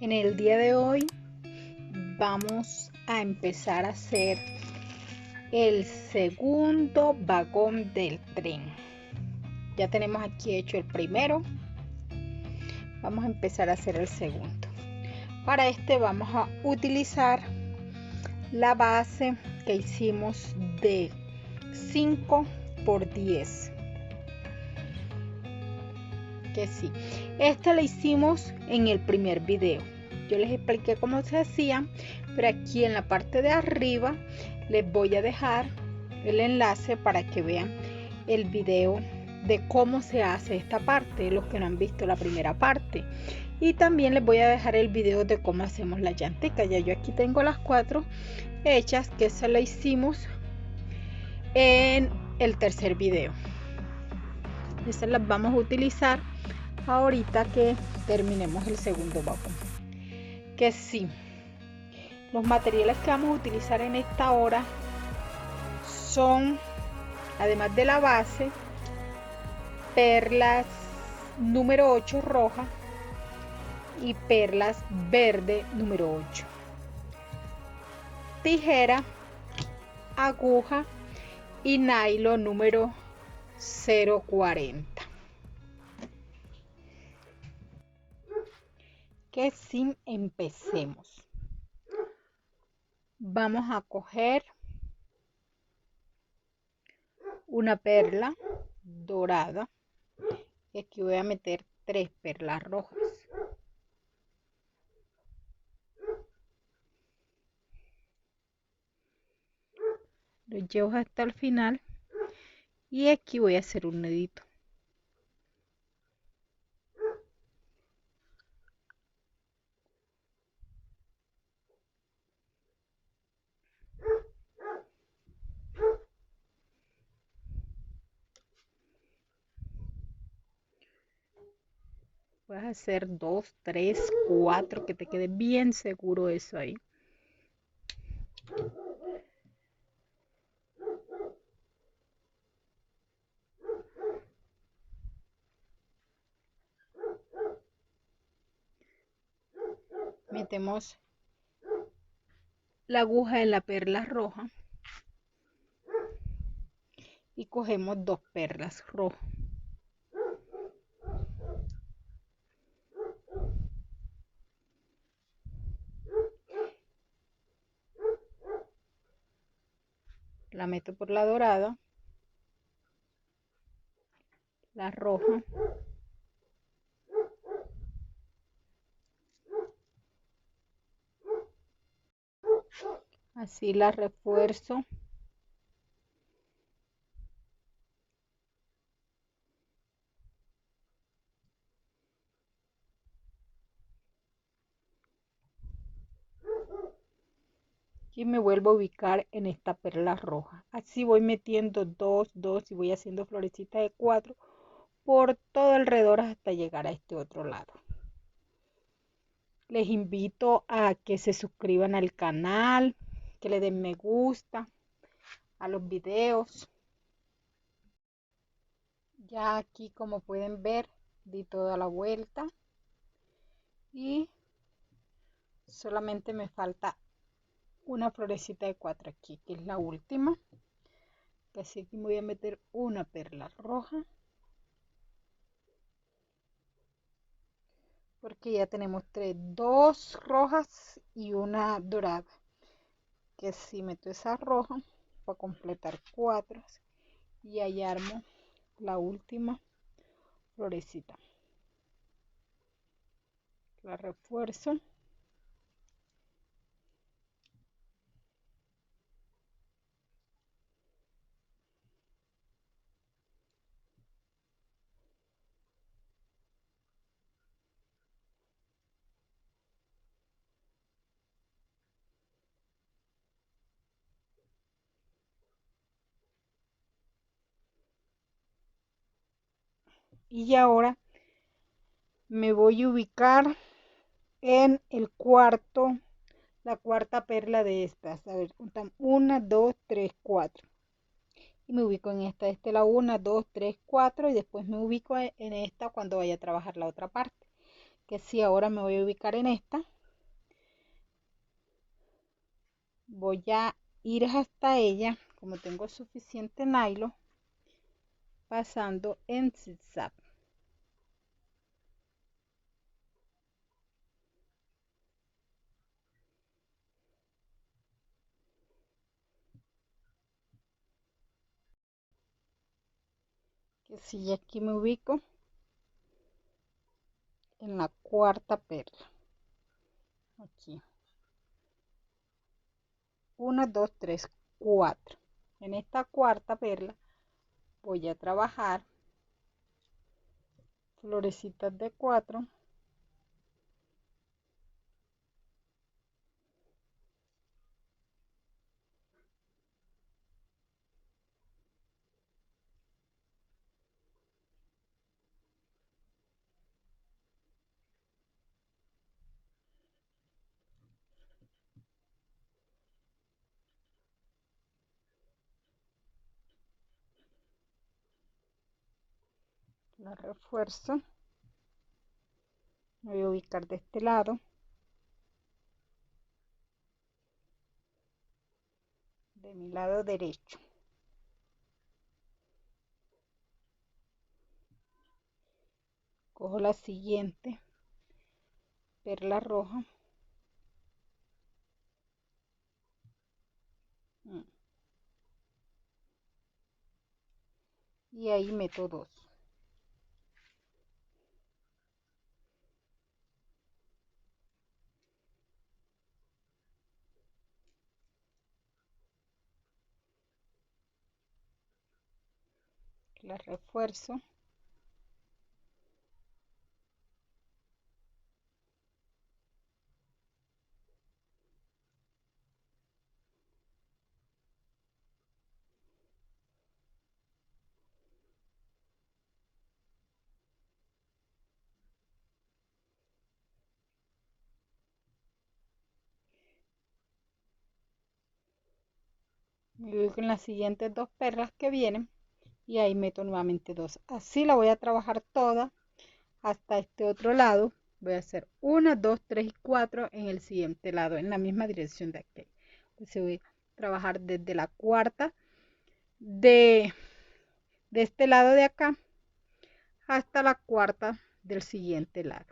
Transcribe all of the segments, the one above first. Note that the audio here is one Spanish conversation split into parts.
En el día de hoy vamos a empezar a hacer el segundo vagón del tren. Ya tenemos aquí hecho el primero. Vamos a empezar a hacer el segundo. Para este vamos a utilizar la base que hicimos de 5 por 10. Que sí, esta la hicimos en el primer video. Yo les expliqué cómo se hacía, pero aquí en la parte de arriba les voy a dejar el enlace para que vean el video de cómo se hace esta parte, los que no han visto la primera parte. Y también les voy a dejar el video de cómo hacemos la llantica. Ya yo aquí tengo las 4 hechas, que esa la hicimos en el tercer video. Esas las vamos a utilizar ahorita que terminemos el segundo vagón. Que sí, los materiales que vamos a utilizar en esta hora son, además de la base, perlas número 8 roja y perlas verde número 8, tijera, aguja y nylon número 040. Que sí, empecemos. Vamos a coger una perla dorada y aquí voy a meter 3 perlas rojas. Lo llevo hasta el final y aquí voy a hacer un nudito. Puedes hacer 2, 3, 4, que te quede bien seguro eso ahí. Metemos la aguja en la perla roja y cogemos 2 perlas rojas. La meto por la dorada, la roja, así la refuerzo. Y me vuelvo a ubicar en esta perla roja. Así voy metiendo 2, 2 y voy haciendo florecitas de 4 por todo alrededor hasta llegar a este otro lado. Les invito a que se suscriban al canal, que le den me gusta a los videos. Ya aquí, como pueden ver, di toda la vuelta y solamente me falta una florecita de 4 aquí, que es la última. Así que voy a meter una perla roja, porque ya tenemos 3, 2 rojas y una dorada. Que si meto esa roja para completar 4 y ahí armo la última florecita. La refuerzo. Y ahora me voy a ubicar en el cuarto, la cuarta perla de estas. A ver, 1, 2, 3, 4. Y me ubico en esta. Esta es la 1, 2, 3, 4. Y después me ubico en esta cuando vaya a trabajar la otra parte. Que si ahora me voy a ubicar en esta. voy a ir hasta ella, como tengo suficiente nylon, pasando en zigzag. Que si aquí me ubico en la cuarta perla, aquí 1 2 3 4. En esta cuarta perla voy a trabajar florecitas de 4, la refuerzo. Me voy a ubicar de este lado, de mi lado derecho. Cojo la siguiente perla roja. Y ahí meto 2. La refuerzo. Me voy con las siguientes 2 perlas que vienen y ahí meto nuevamente 2. Así la voy a trabajar toda hasta este otro lado. Voy a hacer 1 2 3 y 4 en el siguiente lado, en la misma dirección de aquí. Entonces voy a trabajar desde la cuarta de este lado de acá hasta la cuarta del siguiente lado.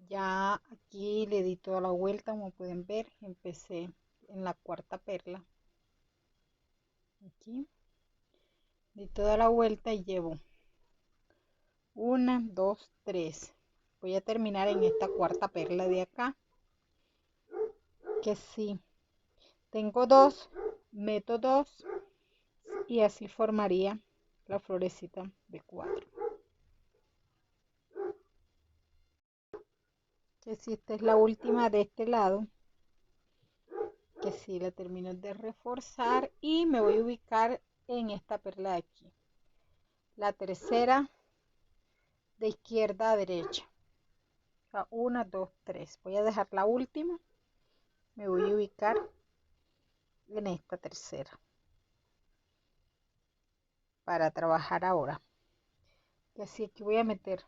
Ya aquí le di toda la vuelta, como pueden ver. Empecé en la cuarta perla, aquí di toda la vuelta y llevo 1 2 3. Voy a terminar en esta cuarta perla de acá, que si tengo 2, meto 2 y así formaría la florecita de 4. Que si esta es la última de este lado, que si la termino de reforzar y me voy a ubicar en esta perla de aquí, la tercera de izquierda a derecha. 1 2 3. Voy a dejar la última, me voy a ubicar en esta tercera para trabajar ahora. Y así aquí voy a meter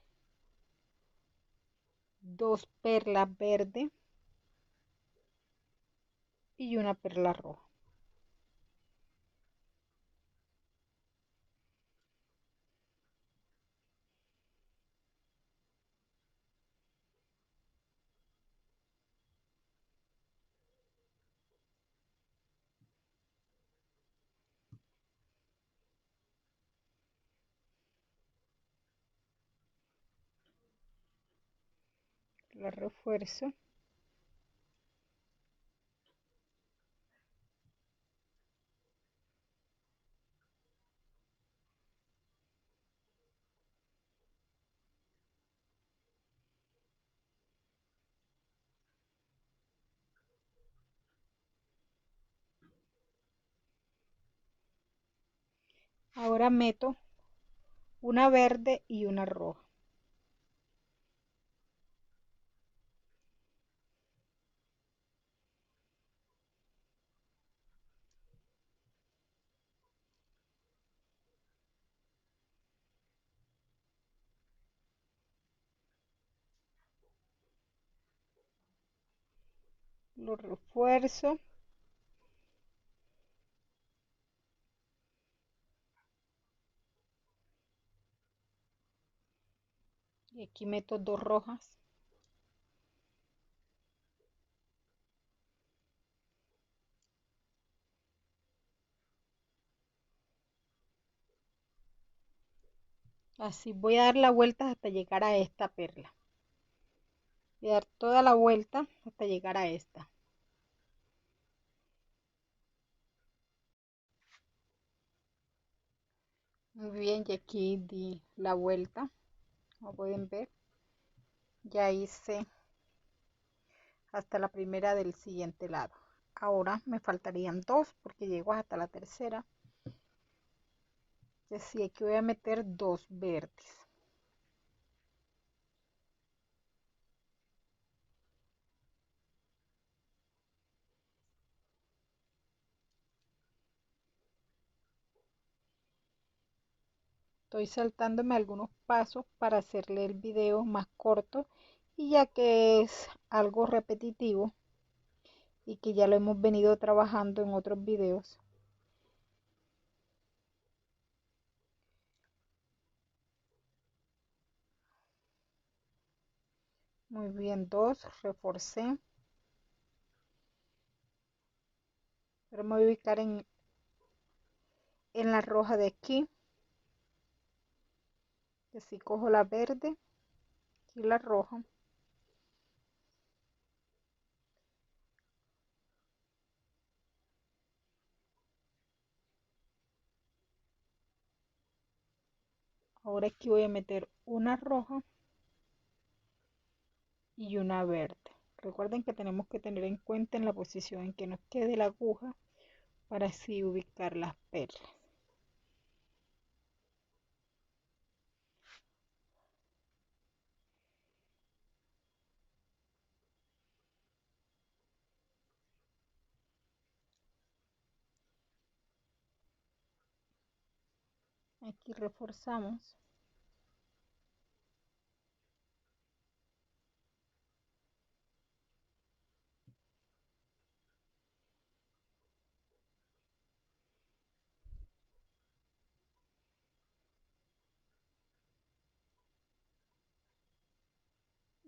2 perlas verdes y una perla roja. La refuerzo. Ahora meto una verde y una roja. lo refuerzo. Y aquí meto 2 rojas. Así voy a dar la vuelta hasta llegar a esta perla. Voy a dar toda la vuelta hasta llegar a esta. Muy bien, y aquí di la vuelta. Como pueden ver, ya hice hasta la primera del siguiente lado. Ahora me faltarían 2 porque llego hasta la tercera. Así que voy a meter 2 verdes. Estoy saltándome algunos pasos para hacerle el video más corto, y ya que es algo repetitivo y que ya lo hemos venido trabajando en otros videos. Muy bien, 2, reforcé. Ahora me voy a ubicar en la roja de aquí. Y así cojo la verde y la roja. Ahora aquí voy a meter una roja y una verde. Recuerden que tenemos que tener en cuenta en la posición en que nos quede la aguja para así ubicar las perlas. Aquí reforzamos.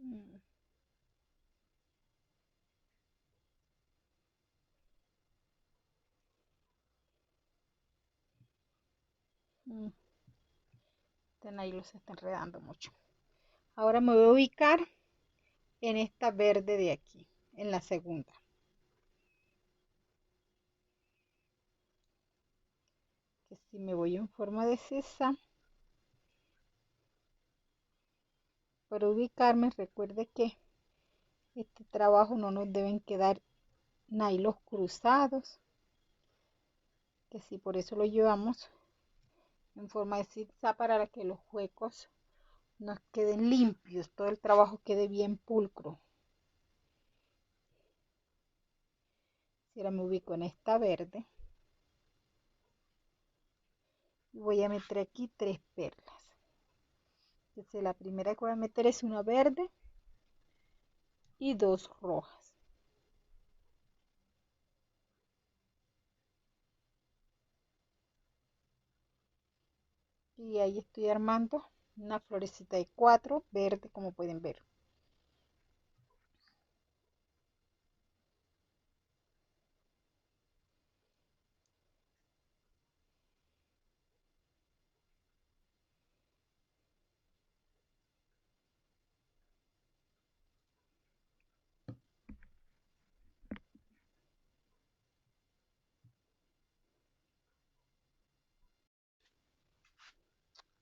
Mm. Mm. Ahí los está enredando mucho. Ahora me voy a ubicar en esta verde de aquí, en la segunda. Que si me voy en forma de cesa, para ubicarme, recuerde que este trabajo no nos deben quedar nailos cruzados, que si por eso lo llevamos en forma de zigzag para que los huecos nos queden limpios, todo el trabajo quede bien pulcro. Si ahora me ubico en esta verde y voy a meter aquí 3 perlas. Entonces la primera que voy a meter es una verde y 2 rojas. Y ahí estoy armando una florecita de 4 verde, como pueden ver.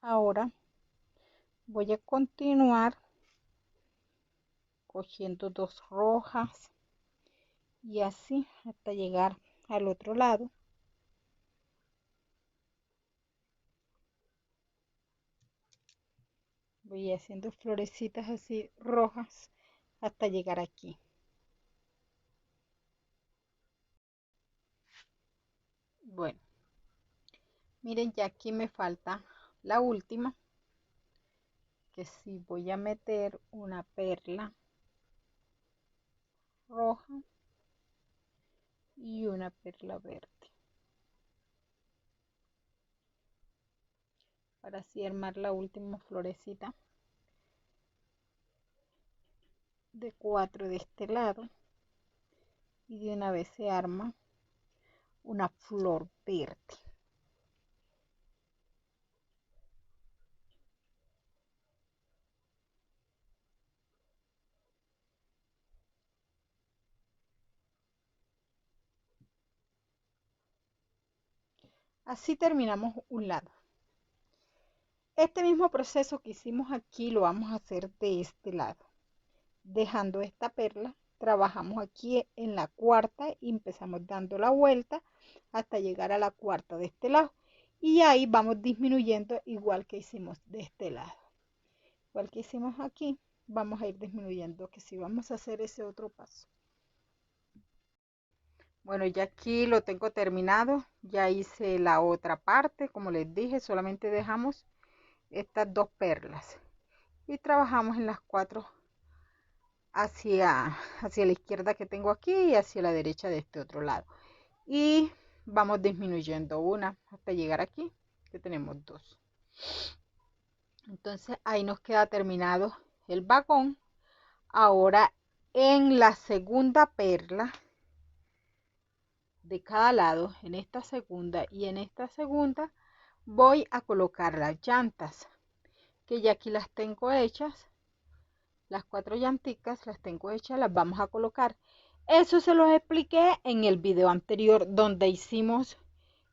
Ahora voy a continuar cogiendo 2 rojas y así hasta llegar al otro lado. Voy haciendo florecitas así rojas hasta llegar aquí. Bueno, miren, ya aquí me falta la última, que si voy a meter una perla roja y una perla verde. Para así armar la última florecita de 4 de este lado. Y de una vez se arma una flor verde. Así terminamos un lado. Este mismo proceso que hicimos aquí lo vamos a hacer de este lado. Dejando esta perla, trabajamos aquí en la cuarta y empezamos dando la vuelta hasta llegar a la cuarta de este lado. Y ahí vamos disminuyendo igual que hicimos de este lado. Igual que hicimos aquí, vamos a ir disminuyendo, que si vamos a hacer ese otro paso. Bueno, ya aquí lo tengo terminado, ya hice la otra parte, como les dije, solamente dejamos estas 2 perlas y trabajamos en las 4 hacia la izquierda que tengo aquí y hacia la derecha de este otro lado, y vamos disminuyendo una hasta llegar aquí que tenemos 2. Entonces ahí nos queda terminado el vagón. Ahora en la segunda perla de cada lado, en esta segunda y en esta segunda, voy a colocar las llantas, que ya aquí las tengo hechas. Las 4 llanticas las tengo hechas, las vamos a colocar. Eso se los expliqué en el video anterior, donde hicimos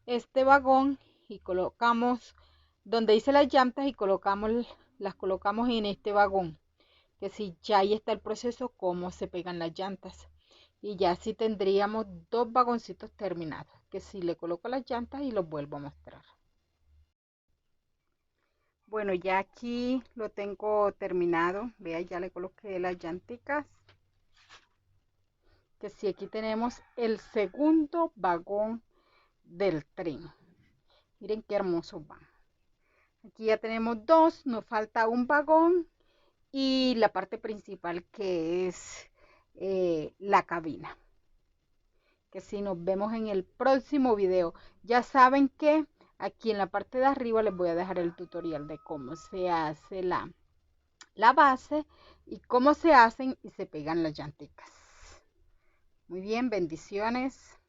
este vagón y colocamos, donde hice las llantas y las colocamos en este vagón, que si ya ahí está el proceso, cómo se pegan las llantas. Y ya así tendríamos 2 vagoncitos terminados, que si le coloco las llantas y los vuelvo a mostrar. Bueno, ya aquí lo tengo terminado. Vea, ya le coloqué las llanticas. Que si aquí tenemos el segundo vagón del tren. Miren qué hermosos van. Aquí ya tenemos 2, nos falta un vagón y la parte principal, que es la cabina. Que si nos vemos en el próximo video. Ya saben que aquí en la parte de arriba les voy a dejar el tutorial de cómo se hace la base y cómo se hacen y se pegan las llanticas. Muy bien, bendiciones.